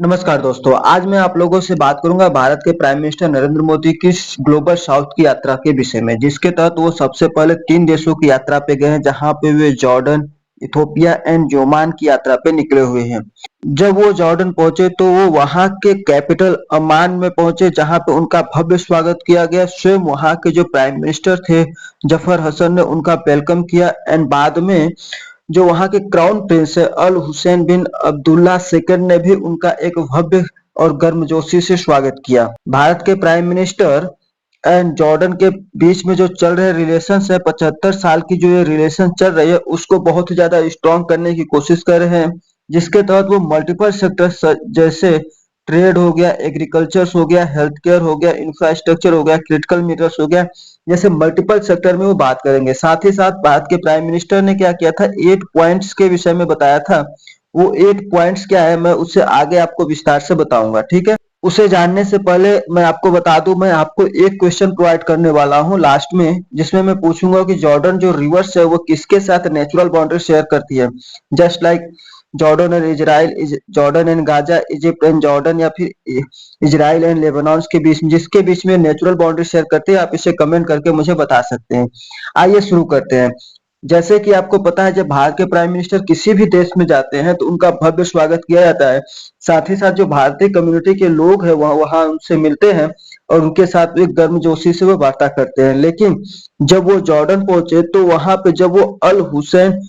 नमस्कार दोस्तों, आज मैं आप लोगों से बात करूंगा भारत के प्राइम मिनिस्टर नरेंद्र मोदी की ग्लोबल साउथ की यात्रा के विषय में, जिसके तहत वो सबसे पहले 3 देशों की यात्रा पे गए हैं, जहां पे वे जॉर्डन, इथोपिया एंड ओमान की यात्रा पे निकले हुए हैं। जब वो जॉर्डन पहुंचे तो वो वहां के कैपिटल अम्मान में पहुंचे, जहां पे उनका भव्य स्वागत किया गया। स्वयं वहां के जो प्राइम मिनिस्टर थे जफर हसन ने उनका वेलकम किया एंड बाद में जो वहां के क्राउन प्रिंस है अल हुसैन बिन अब्दुल्ला सेकंड ने भी उनका एक भव्य और गर्मजोशी से स्वागत किया। भारत के प्राइम मिनिस्टर एंड जॉर्डन के बीच में जो चल रहे रिलेशंस है, 75 साल की जो ये रिलेशन चल रही है, उसको बहुत ही ज्यादा स्ट्रॉन्ग करने की कोशिश कर रहे हैं, जिसके तहत वो मल्टीपल सेक्टर जैसे ट्रेड हो गया, एग्रीकल्चर हो गया, हेल्थ केयर हो गया, इंफ्रास्ट्रक्चर हो गया, क्रिटिकल मिनरल्स हो गया, जैसे मल्टीपल सेक्टर में वो बात करेंगे। साथ ही साथ भारत के प्राइम मिनिस्टर ने क्या किया था, 8 पॉइंट्स के विषय में बताया था। वो 8 पॉइंट्स क्या है, मैं उससे आगे आपको विस्तार से बताऊंगा, ठीक है। उसे जानने से पहले मैं आपको बता दूं, मैं आपको एक क्वेश्चन प्रोवाइड करने वाला हूं लास्ट में, जिसमें मैं पूछूंगा कि जॉर्डन जो रिवर्स है वो किसके साथ नेचुरल बाउंड्री शेयर करती है। Just like Jordan and Israel, Jordan and Gaza, Egypt and Jordan, या फिर इजराइल एंड लेबनान के बीच में, जिसके बीच में नेचुरल बाउंड्री शेयर करते हैं, आप इसे कमेंट करके मुझे बता सकते हैं। आइए शुरू करते हैं। जैसे कि आपको पता है, जब भारत के प्राइम मिनिस्टर किसी भी देश में जाते हैं तो उनका भव्य स्वागत किया जाता है। साथ ही साथ जो भारतीय कम्युनिटी के लोग हैं वह वहां उनसे मिलते हैं और उनके साथ एक गर्मजोशी से वो वार्ता करते हैं। लेकिन जब वो जॉर्डन पहुंचे तो वहां पे जब वो अल हुसैन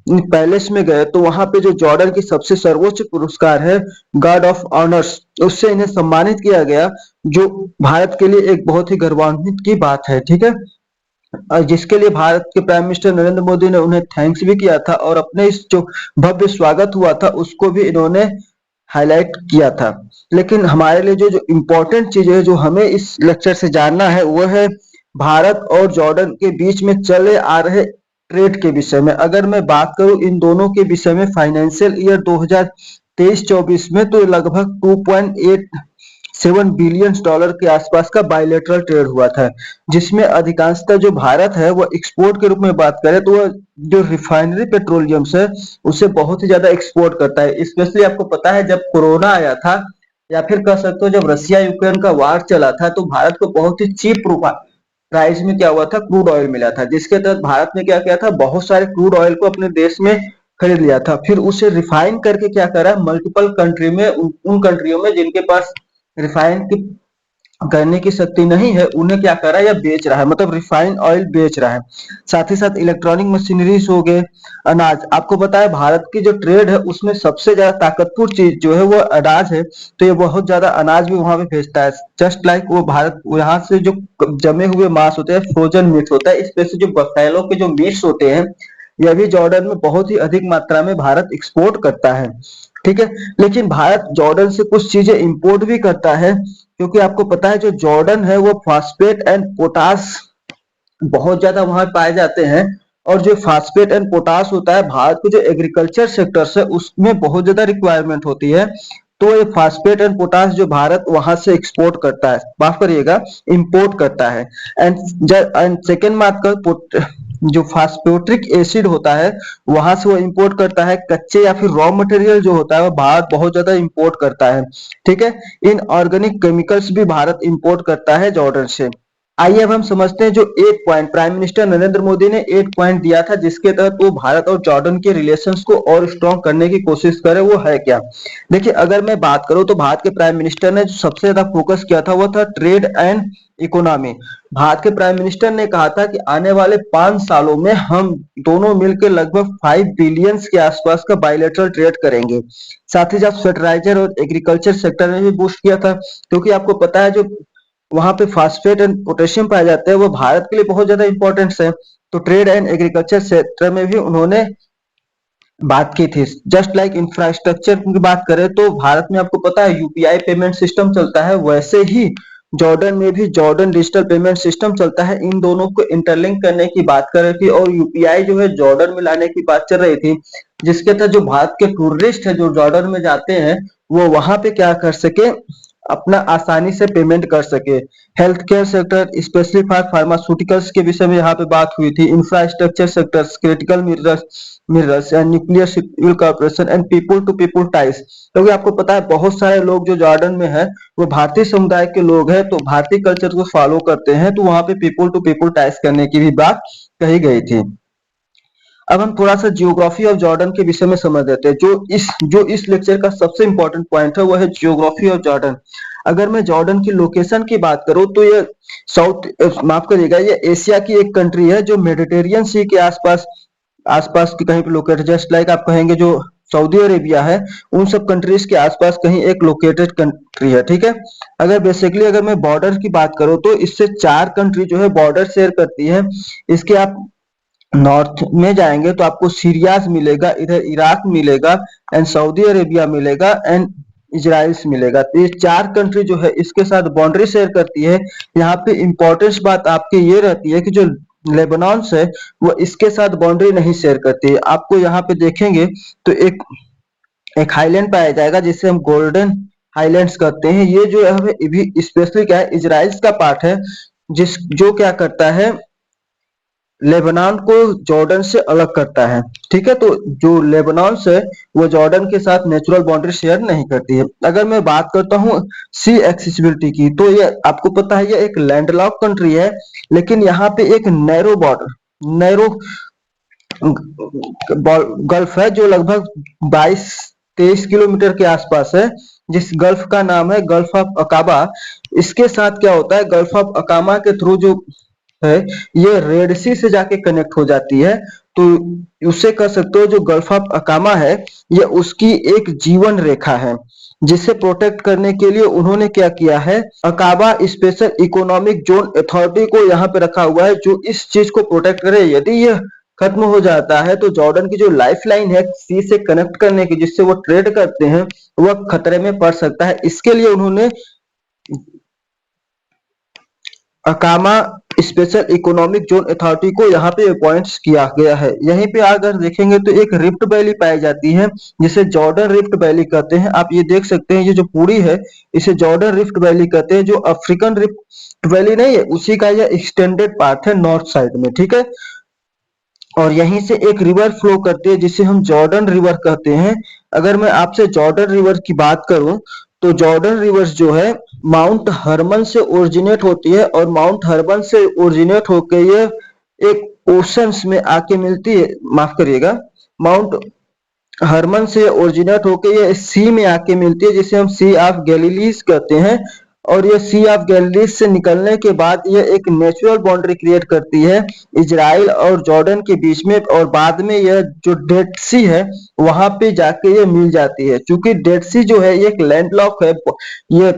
पैलेस में गए तो वहां पे जो जॉर्डन की सबसे सर्वोच्च पुरस्कार है गार्ड ऑफ ऑनर्स, उससे इन्हें सम्मानित किया गया, जो भारत के लिए एक बहुत ही गौरवान्वित की बात है, ठीक है। जिसके लिए भारत के प्राइम मिनिस्टर नरेंद्र मोदी ने उन्हें थैंक्स भी किया था और अपने इस जो भव्य स्वागत हुआ था उसको भी इन्होंने हाईलाइट किया था। लेकिन हमारे लिए जो जो इम्पोर्टेंट चीज है, जो हमें इस लेक्चर से जानना है, वो है भारत और जॉर्डन के बीच में चले आ रहे ट्रेड के विषय में। अगर मैं बात करूं इन दोनों के विषय में, फाइनेंशियल ईयर 2023-24 में तो लगभग 2.87 बिलियन डॉलर के आसपास का बायलैटरल ट्रेड हुआ था, जिसमें अधिकांशतः जो भारत है वो एक्सपोर्ट के रूप में बात करें तो वह जो रिफाइनरी पेट्रोलियम्स है उसे बहुत ही ज्यादा एक्सपोर्ट करता है। स्पेशली आपको पता है, जब कोरोना आया था, या फिर कह सकते हो जब रसिया यूक्रेन का वार चला था, तो भारत को बहुत ही चीप प्राइस में क्या हुआ था, क्रूड ऑयल मिला था, जिसके तहत भारत ने क्या किया था, बहुत सारे क्रूड ऑयल को अपने देश में खरीद लिया था। फिर उसे रिफाइन करके क्या करा, मल्टीपल कंट्री में, उन कंट्रियों में जिनके पास रिफाइन की करने की शक्ति नहीं है, उन्हें क्या कर रहा है, या बेच रहा है, मतलब रिफाइंड ऑयल बेच रहा है। साथ ही साथ इलेक्ट्रॉनिक मशीनरीज हो गए, अनाज। आपको पता है भारत की जो ट्रेड है उसमें सबसे ज्यादा ताकतवर चीज जो है वो अनाज है, तो ये बहुत ज्यादा अनाज भी वहां पे भेजता है। जस्ट लाइक वो भारत यहाँ से जो जमे हुए मांस होते हैं, फ्रोजन मीट होता है, स्पेशली जो बफेलो के जो मीट्स होते हैं, यह भी जॉर्डन में बहुत ही अधिक मात्रा में भारत एक्सपोर्ट करता है, ठीक है। लेकिन भारत जॉर्डन से कुछ चीजें इंपोर्ट भी करता है, क्योंकि आपको पता है जो जॉर्डन है वो फास्फेट एंड पोटास बहुत ज्यादा वहां पाए जाते हैं। और जो फास्फेट एंड पोटास होता है, भारत के जो एग्रीकल्चर सेक्टर है उसमें बहुत ज्यादा रिक्वायरमेंट होती है। तो ये फास्फेट एंड पोटास जो भारत वहां से एक्सपोर्ट करता है, माफ करिएगा, इंपोर्ट करता है। एंड सेकेंड बात कर, जो फास्फोट्रिक एसिड होता है वहां से वो इंपोर्ट करता है। कच्चे या फिर रॉ मटेरियल जो होता है वो भारत बहुत ज्यादा इंपोर्ट करता है, ठीक है। इन ऑर्गेनिक केमिकल्स भी भारत इंपोर्ट करता है जॉर्डन से। आइए अब हम समझते हैं जो 8 point prime minister Narendra Modi ने 8 पॉइंट दिया था, जिसके तहत वो भारत और जॉर्डन के रिलेशंस को और स्ट्रॉन्ग करने की कोशिश करे, वो है क्या। देखिए, अगर मैं बात करूं तो भारत के प्राइम मिनिस्टर ने जो सबसे ज्यादा फोकस किया था वो था ट्रेड एंड इकोनॉमी। भारत के प्राइम मिनिस्टर ने कहा था कि आने वाले 5 सालों में हम दोनों मिलकर लगभग 5 बिलियन के आसपास का बायलैटरल ट्रेड करेंगे। साथ ही साथ फर्टिलाइजर और एग्रीकल्चर सेक्टर में भी बूस्ट किया था, क्योंकि आपको पता है जो वहां पे फास्फेट एंड पोटेशियम पाए जाते हैं वो भारत के लिए बहुत ज्यादा इंपॉर्टेंट है। तो ट्रेड एंड एग्रीकल्चर सेक्टर में भी उन्होंने बात की थी। जस्ट लाइक इंफ्रास्ट्रक्चर की बात करें तो भारत में आपको पता है यूपीआई पेमेंट सिस्टम चलता है, वैसे ही जॉर्डन में भी जॉर्डन डिजिटल पेमेंट सिस्टम चलता है। इन दोनों को इंटरलिंक करने की बात कर रही थी और यूपीआई जो है जॉर्डन में लाने की बात चल रही थी, जिसके तहत जो भारत के टूरिस्ट है जो जॉर्डन में जाते हैं वो वहां पे क्या कर सके, अपना आसानी से पेमेंट कर सके। Health care sector specially for pharmaceuticals के विषय में यहाँ पे बात हुई थी। Infrastructure sectors, critical minerals and nuclear fuel corporation and people to people ties. क्योंकि आपको पता है बहुत सारे लोग जो जॉर्डन में है वो भारतीय समुदाय के लोग हैं, तो भारतीय कल्चर को फॉलो करते हैं, तो वहां पे पीपल टू पीपल टाइज करने की भी बात कही गई थी। अब हम थोड़ा सा जियोग्राफी ऑफ जॉर्डन के विषय में समझ लेते हैं। जो इस लेक्चर का सबसे इंपॉर्टेंट पॉइंट है वो है जियोग्राफी ऑफ जॉर्डन। अगर मैं जॉर्डन की लोकेशन की बात करूं तो ये साउथ माफ करिएगा, ये एशिया की एक कंट्री है जो मेडिटेरियन सी के आसपास आसपास की कहीं पे लोकेटेड, जस्ट लाइक आप कहेंगे जो सऊदी अरेबिया है, उन सब कंट्रीज के आसपास कहीं एक लोकेटेड कंट्री है, ठीक है। अगर बेसिकली अगर मैं बॉर्डर की बात करूं तो इससे 4 कंट्री जो है बॉर्डर शेयर करती है। इसके आप नॉर्थ में जाएंगे तो आपको सीरियाज मिलेगा, इधर इराक मिलेगा एंड सऊदी अरेबिया मिलेगा एंड इजराइल मिलेगा। तो ये 4 कंट्री जो है इसके साथ बाउंड्री शेयर करती है। यहाँ पे इंपॉर्टेंस बात आपके ये रहती है कि जो लेबनान है वो इसके साथ बाउंड्री नहीं शेयर करती है। आपको यहाँ पे देखेंगे तो एक एक हाईलैंड पाया जाएगा जिसे हम गोल्डन हाईलैंड्स कहते हैं। ये जो है हमें स्पेशली क्या है, इजराइल का पार्ट है, जिस जो क्या करता है, लेबनान को जॉर्डन से अलग करता है, ठीक है। तो जो लेबनान से वो जॉर्डन के साथ नेचुरल बाउंड्री शेयर नहीं करती है। अगर मैं बात करता हूँ सी एक्सेसिबिलिटी की, तो ये आपको पता है ये एक लैंडलॉक कंट्री है, लेकिन यहाँ पे एक नैरो बॉर्डर, नैरो गल्फ है जो लगभग 22-23 किलोमीटर के आसपास है, जिस गल्फ का नाम है गल्फ ऑफ अकाबा। इसके साथ क्या होता है, गल्फ ऑफ अकामा के थ्रू जो है ये रेड सी से जाके कनेक्ट हो जाती है। तो उससे कह सकते हो जो गल्फ ऑफ अकामा है ये उसकी एक जीवन रेखा है, जिसे प्रोटेक्ट करने के लिए उन्होंने क्या किया है, अकाबा स्पेशल इकोनॉमिक जोन अथॉरिटी को यहाँ पे रखा हुआ है जो इस चीज को प्रोटेक्ट करे। यदि यह खत्म हो जाता है तो जॉर्डन की जो लाइफ लाइन है सी से कनेक्ट करने की, जिससे वो ट्रेड करते हैं, वह खतरे में पड़ सकता है। इसके लिए उन्होंने अकामा स्पेशल इकोनॉमिक जोन अथॉरिटी को यहाँ पे अपॉइंट किया गया है। यहीं पे अगर देखेंगे तो एक रिफ्ट वैली पाई जाती है जिसे जॉर्डन रिफ्ट वैली कहते हैं। आप ये देख सकते हैं ये जो पूरी है इसे जॉर्डन रिफ्ट वैली कहते हैं। जो अफ्रीकन रिफ्ट वैली नहीं है उसी का यह एक्सटेंडेड पार्ट है नॉर्थ साइड में, ठीक है। और यहीं से एक रिवर फ्लो करती है जिसे हम जॉर्डन रिवर कहते हैं। अगर मैं आपसे जॉर्डन रिवर की बात करूं तो जॉर्डन रिवर जो है माउंट हरमन से ओरिजिनेट होती है, और माउंट हरमन से ओरिजिनेट होकर ये एक ओशंस में आके मिलती है, माफ करिएगा, माउंट हरमन से ओरिजिनेट होकर ये सी में आके मिलती है जिसे हम सी ऑफ गैलीलीज कहते हैं। और ये सी ऑफ गैलीलीज से निकलने के बाद ये एक नेचुरल बाउंड्री क्रिएट करती है इजराइल और जॉर्डन के बीच में, और बाद में यह जो डेड सी है वहां पे जाके ये मिल जाती है। क्योंकि डेड सी जो है ये एक लैंडलॉक है, ये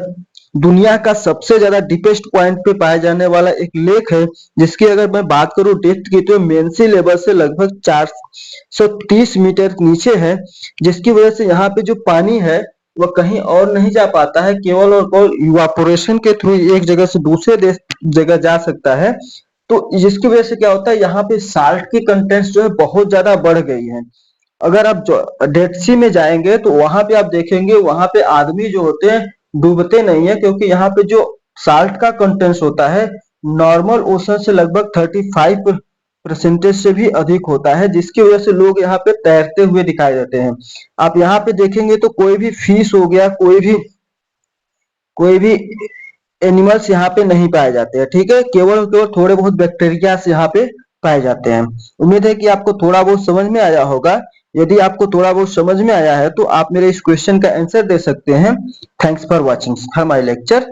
दुनिया का सबसे ज्यादा डीपेस्ट पॉइंट पे पाया जाने वाला एक लेक है, जिसकी अगर मैं बात करूं डेप्थ की तो मेन सी लेवल से लगभग 430 मीटर नीचे है, जिसकी वजह से यहाँ पे जो पानी है वह कहीं और नहीं जा पाता है, केवल और केवल इवापोरेशन के थ्रू एक जगह से दूसरे देश जगह जा सकता है। तो जिसकी वजह से क्या होता है, यहाँ पे साल्ट की कंटेंट्स जो है बहुत ज्यादा बढ़ गई है। अगर आप डेड सी में जाएंगे तो वहां पे आप देखेंगे वहां पे आदमी जो होते हैं डूबते नहीं है, क्योंकि यहाँ पे जो साल्ट का कंटेंट्स होता है नॉर्मल ओशन से लगभग 35% से भी अधिक होता है, जिसकी वजह से लोग यहाँ पे तैरते हुए दिखाई देते हैं। आप यहाँ पे देखेंगे तो कोई भी फिश हो गया, कोई भी एनिमल्स यहाँ पे नहीं पाए जाते हैं, ठीक है। केवल केवल थोड़े बहुत बैक्टीरिया यहाँ पे पाए जाते हैं। उम्मीद है कि आपको थोड़ा बहुत समझ में आया होगा। यदि आपको थोड़ा बहुत समझ में आया है तो आप मेरे इस क्वेश्चन का आंसर दे सकते हैं। Thanks for watching my lecture.